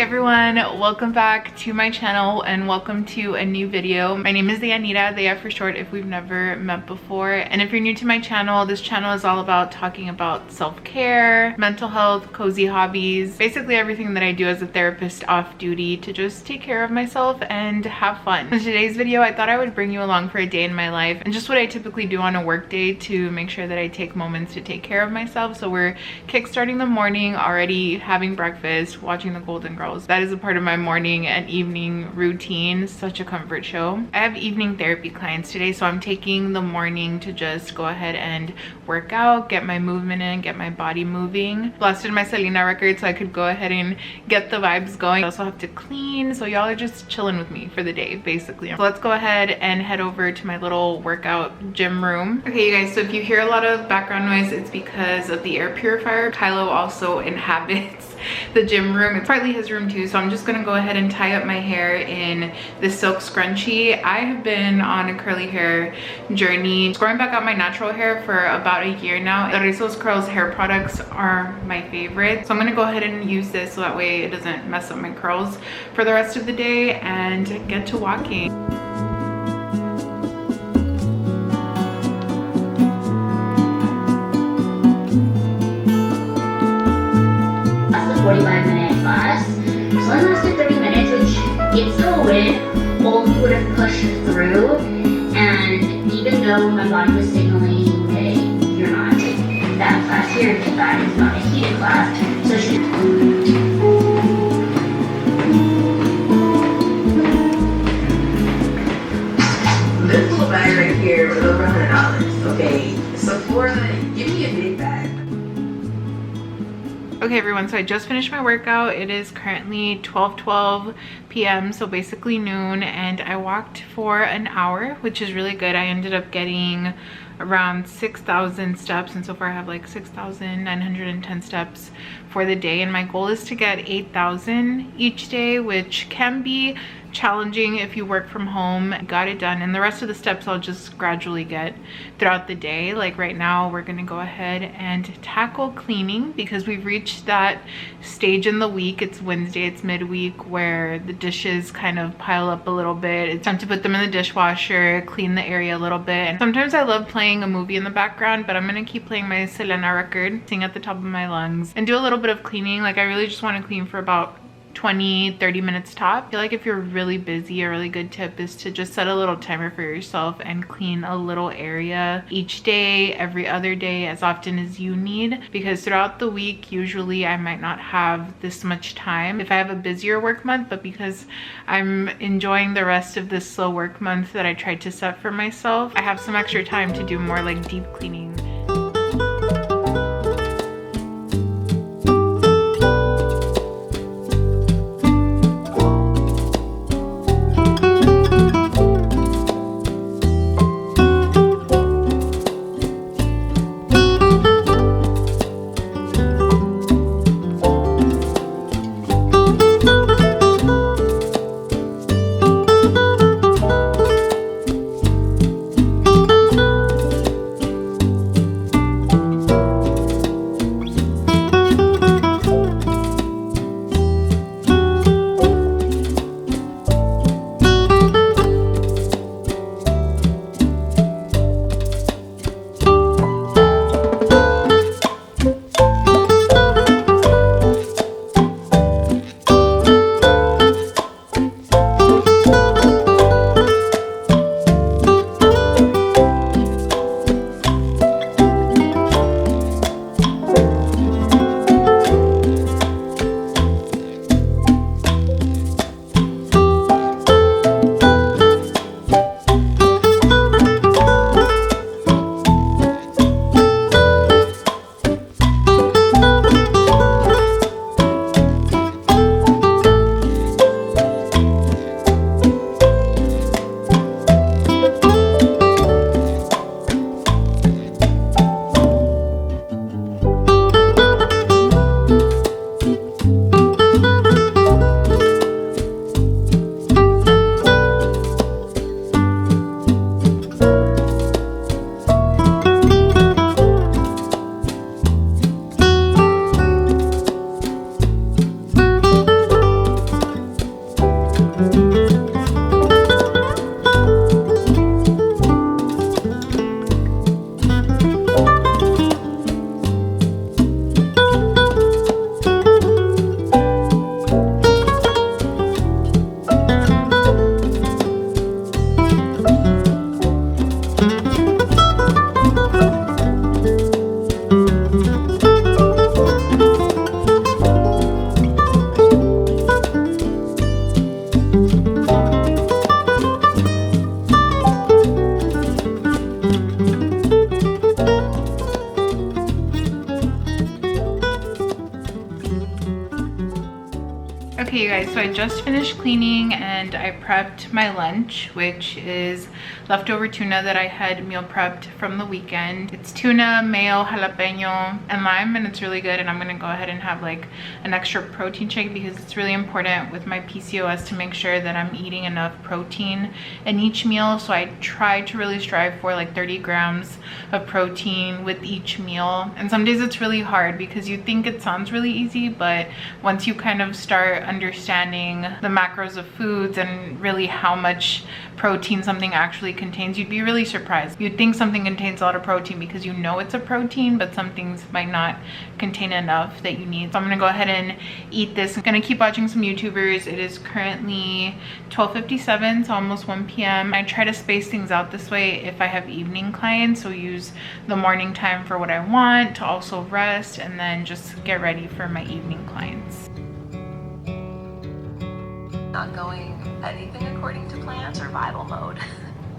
everyone, welcome back to my channel and welcome to a new video. My name is Anita, Deya for short if we've never met before. And if you're new to my channel, this channel is all about talking about self-care, mental health, cozy hobbies, basically everything that I do as a therapist off duty to just take care of myself and have fun. In today's video, I thought I would bring you along for a day in my life and just what I typically do on a work day to make sure that I take moments to take care of myself. So we're kickstarting the morning, already having breakfast, watching the Golden Girls. That is a part of my morning and evening routine. Such a comfort show. I have evening therapy clients today, so I'm taking the morning to just go ahead and work out, get my movement in, get my body moving. Blasted my Selena record so I could go ahead and get the vibes going. I also have to clean, so y'all are just chilling with me for the day basically. So let's go ahead and head over to my little workout gym room. Okay you guys, so if you hear a lot of background noise, it's because of the air purifier. Kylo also inhabits the gym room. It's partly his room too, so I'm just gonna go ahead and tie up my hair in the silk scrunchie. I have been on a curly hair journey, growing back out my natural hair for about a year now. The Rizos Curls hair products are my favorite, so I'm gonna go ahead and use this so that way it doesn't mess up my curls for the rest of the day and get to walking. 45-minute class. So I lasted 30 minutes, which gets going, only would have pushed through. And even though my body was signaling, hey, you're not taking that class here, because that is not a heated class. So she this little bag right here was over $100. Okay, Sephora, give me a big bag. Okay everyone, so I just finished my workout. It is currently 12:12 p.m. so basically noon, and I walked for an hour, which is really good. I ended up getting around 6,000 steps, and so far I have like 6,910 steps for the day, and my goal is to get 8,000 each day, which can be challenging if you work from home. Got it done, and the rest of the steps I'll just gradually get throughout the day. Like right now we're gonna go ahead and tackle cleaning because we've reached that stage in the week. It's Wednesday, it's midweek, where the dishes kind of pile up a little bit. It's time to put them in the dishwasher, clean the area a little bit. And sometimes I love playing a movie in the background, but I'm gonna keep playing my Selena record, sing at the top of my lungs, and do a little bit of cleaning. Like I really just want to clean for about 20-30 minutes top. I feel like if you're really busy, a really good tip is to just set a little timer for yourself and clean a little area each day, every other day, as often as you need, because throughout the week usually I might not have this much time if I have a busier work month, but because I'm enjoying the rest of this slow work month that I tried to set for myself, I have some extra time to do more like deep cleaning. guys, so I just finished cleaning and I prepped my lunch, which is leftover tuna that I had meal prepped from the weekend. It's tuna, mayo, jalapeno, and lime, and it's really good. And I'm gonna go ahead and have like an extra protein shake because it's really important with my PCOS to make sure that I'm eating enough protein in each meal. So I try to really strive for like 30 grams of protein with each meal. And some days it's really hard because you think it sounds really easy, but once you kind of start understanding the macros of foods and really how much protein something actually contains, you'd be really surprised. You'd think something contains a lot of protein because you know it's a protein, but some things might not contain enough that you need. So I'm gonna go ahead and eat this. I'm gonna keep watching some YouTubers. It is currently 12:57, so almost 1 p.m. I try to space things out this way if I have evening clients, so use the morning time for what I want to also rest and then just get ready for my evening clients. Not going anything according to plan. Survival mode.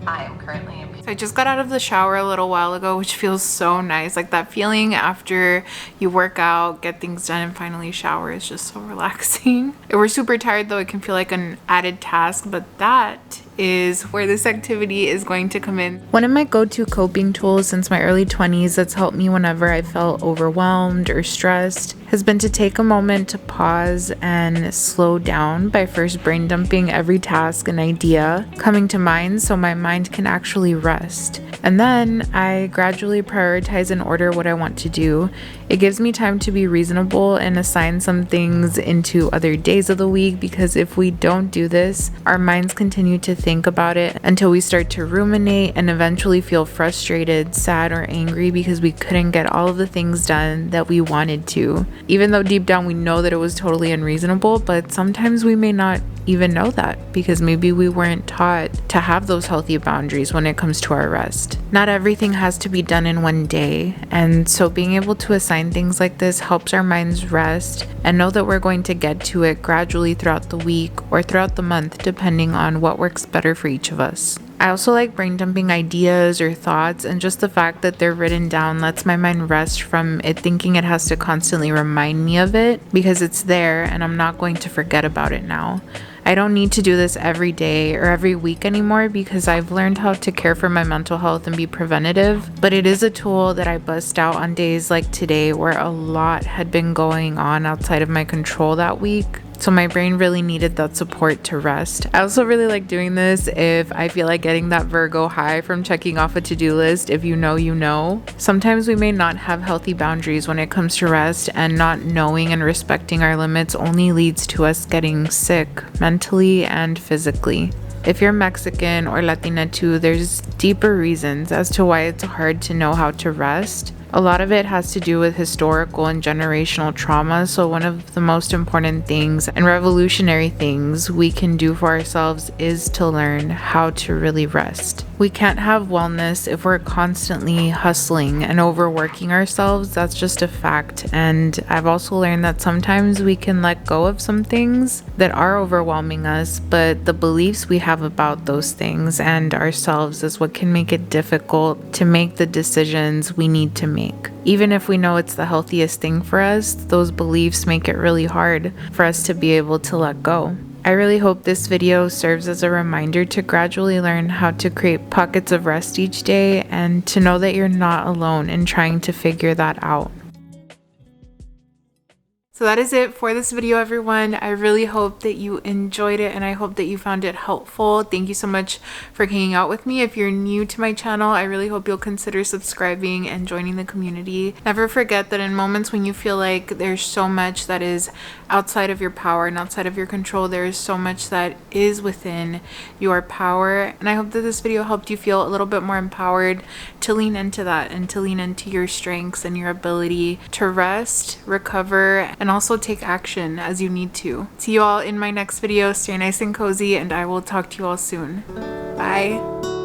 I am currently in. So I just got out of the shower a little while ago, which feels so nice. Like that feeling after you work out, get things done, and finally shower is just so relaxing. If we're super tired though, it can feel like an added task, but that is where this activity is going to come in. One of my go-to coping tools since my early 20s that's helped me whenever I felt overwhelmed or stressed has been to take a moment to pause and slow down by first brain dumping every task and idea coming to mind so my mind can actually rest. And then I gradually prioritize and order what I want to do. It gives me time to be reasonable and assign some things into other days of the week, because if we don't do this, our minds continue to think about it until we start to ruminate and eventually feel frustrated, sad, or angry because we couldn't get all of the things done that we wanted to. Even though deep down we know that it was totally unreasonable, but sometimes we may not even know that because maybe we weren't taught to have those healthy boundaries when it comes to our rest. Not everything has to be done in one day, and so being able to assign things like this helps our minds rest and know that we're going to get to it gradually throughout the week or throughout the month, depending on what works better for each of us. I also like brain dumping ideas or thoughts, and just the fact that they're written down lets my mind rest from it thinking it has to constantly remind me of it, because it's there and I'm not going to forget about it now. I don't need to do this every day or every week anymore because I've learned how to care for my mental health and be preventative, but it is a tool that I bust out on days like today where a lot had been going on outside of my control that week. So my brain really needed that support to rest. I also really like doing this if I feel like getting that Virgo high from checking off a to-do list. If you know, you know. Sometimes we may not have healthy boundaries when it comes to rest, and not knowing and respecting our limits only leads to us getting sick mentally and physically. If you're Mexican or Latina too, there's deeper reasons as to why it's hard to know how to rest. A lot of it has to do with historical and generational trauma, so one of the most important things and revolutionary things we can do for ourselves is to learn how to really rest. We can't have wellness if we're constantly hustling and overworking ourselves. That's just a fact. And I've also learned that sometimes we can let go of some things that are overwhelming us, but the beliefs we have about those things and ourselves is what can make it difficult to make the decisions we need to make. Even if we know it's the healthiest thing for us, those beliefs make it really hard for us to be able to let go. I really hope this video serves as a reminder to gradually learn how to create pockets of rest each day, and to know that you're not alone in trying to figure that out. So that is it for this video, everyone. I really hope that you enjoyed it and I hope that you found it helpful. Thank you so much for hanging out with me. If you're new to my channel, I really hope you'll consider subscribing and joining the community. Never forget that in moments when you feel like there's so much that is outside of your power and outside of your control, there is so much that is within your power. And I hope that this video helped you feel a little bit more empowered to lean into that and to lean into your strengths and your ability to rest, recover, and also take action as you need to. See you all in my next video. Stay nice and cozy, and I will talk to you all soon. Bye.